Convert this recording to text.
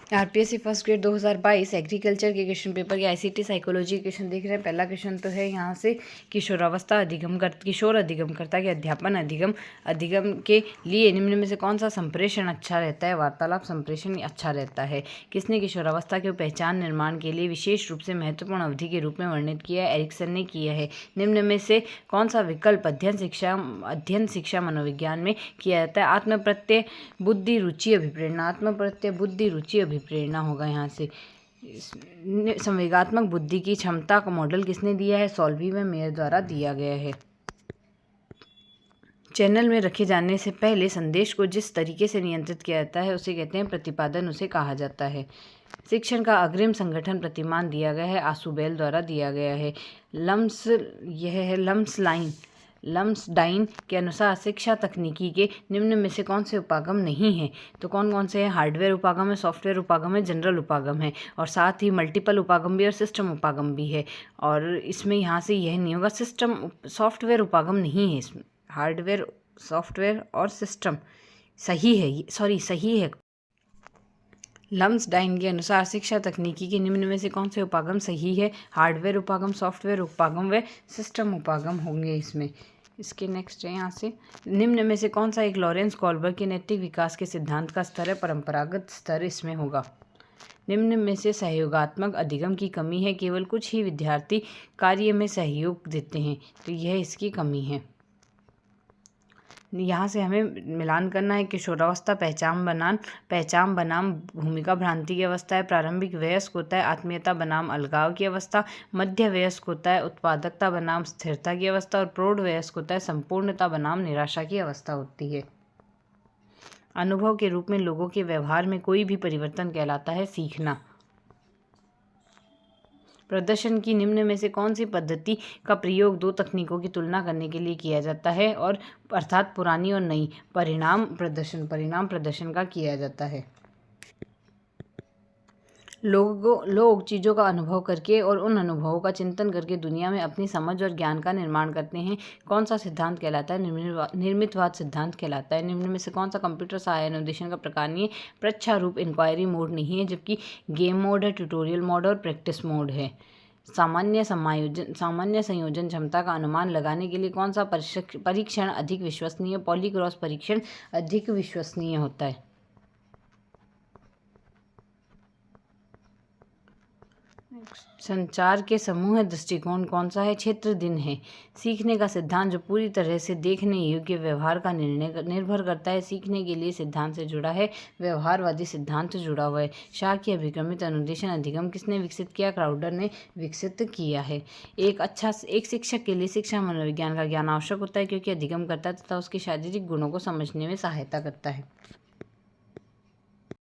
RPSC first grade 2022 agriculture के question paper के ICT psychology question देख रहे हैं। पहला क्वेश्चन तो है यहाँ से, किशोर अधिगमकर्ता के अध्यापन अधिगम के लिए निम्न में से कौन सा संप्रेषण अच्छा रहता है? वार्तालाप संप्रेषण अच्छा रहता है। किसने किशोरावस्था की पहचान निर्माण के लिए विशेष रूप से महत्वपूर्ण अवधि के रूप में वर्णित किया है? एरिक्सन ने किया है। निम्न में से कौन सा विकल्प अध्ययन शिक्षा मनोविज्ञान में किया जाता है? आत्म प्रत्यय बुद्धि रुचि अभिप्रेरणा। आत्म प्रत्यय बुद्धि रुचि अभिप्रेरणा होगा यहाँ से। संवेगात्मक बुद्धि की क्षमता का मॉडल किसने दिया है? सॉल्वी व मेयर द्वारा दिया गया है। चैनल में रखे जाने से पहले संदेश को जिस तरीके से नियंत्रित किया जाता है उसे कहते हैं प्रतिपादन, उसे कहा जाता है। शिक्षण का अग्रिम संगठन प्रतिमान दिया गया है, आसुबेल द्वारा दिया गया है। लम्सडाइन के अनुसार शिक्षा तकनीकी के निम्न में से कौन से उपागम नहीं है? तो कौन कौन से हैं? हार्डवेयर उपागम है, सॉफ्टवेयर उपागम है, जनरल उपागम है, और साथ ही मल्टीपल उपागम भी और सिस्टम उपागम भी है। और इसमें यहाँ से यह नहीं होगा, सॉफ्टवेयर उपागम नहीं है इसमें। हार्डवेयर, सॉफ्टवेयर और सिस्टम सही है। लम्सडाइन के अनुसार शिक्षा तकनीकी के निम्न में से कौन से उपागम सही है? हार्डवेयर उपागम, सॉफ्टवेयर उपागम व सिस्टम उपागम होंगे इसमें। इसके नेक्स्ट है यहाँ से, निम्न में से कौन सा एक लॉरेंस कॉल्बर्ग के नैतिक विकास के सिद्धांत का स्तर है? परंपरागत स्तर इसमें होगा। निम्न में से सहयोगात्मक अधिगम की कमी है, केवल कुछ ही विद्यार्थी कार्य में सहयोग देते हैं, तो यह इसकी कमी है। यहाँ से हमें मिलान करना है। किशोरावस्था पहचान बनाम भूमिका भ्रांति की अवस्था है। प्रारंभिक वयस्क होता है आत्मीयता बनाम अलगाव की अवस्था। मध्य वयस्क होता है उत्पादकता बनाम स्थिरता की अवस्था। और प्रौढ़ वयस्क होता है संपूर्णता बनाम निराशा की अवस्था होती है। अनुभव के रूप में लोगों के व्यवहार में कोई भी परिवर्तन कहलाता है सीखना। प्रदर्शन की निम्न में से कौन सी पद्धति का प्रयोग दो तकनीकों की तुलना करने के लिए किया जाता है? और अर्थात पुरानी और नई। परिणाम प्रदर्शन का किया जाता है। लोग चीज़ों का अनुभव करके और उन अनुभवों का चिंतन करके दुनिया में अपनी समझ और ज्ञान का निर्माण करते हैं। कौन सा सिद्धांत कहलाता है? निर्मितवाद सिद्धांत कहलाता है। निम्न में से कौन सा कंप्यूटर सहायक अनुदेशन का प्रकार नहीं है? प्रच्छारूप इंक्वायरी मोड नहीं है, जबकि गेम मोड है, ट्यूटोरियल मोड और प्रैक्टिस मोड है। सामान्य संयोजन क्षमता का अनुमान लगाने के लिए कौन सा परीक्षण अधिक विश्वसनीय? पॉलीक्रॉस परीक्षण अधिक विश्वसनीय होता है। संचार के समूह दृष्टिकोण कौन सा है? क्षेत्र दिन है। सीखने का सिद्धांत जो पूरी तरह से देखने योग्य व्यवहार का निर्भर करता है, सीखने के लिए सिद्धांत से जुड़ा है, व्यवहारवादी सिद्धांत से जुड़ा हुआ है। शाह की अभिक्रमित अनुदेशन अधिगम किसने विकसित किया? क्राउडर ने विकसित किया है। एक शिक्षक के लिए शिक्षा मनोविज्ञान का ज्ञान आवश्यक होता है, क्योंकि अधिगम करता है तथा उसके शारीरिक गुणों को समझने में सहायता करता है।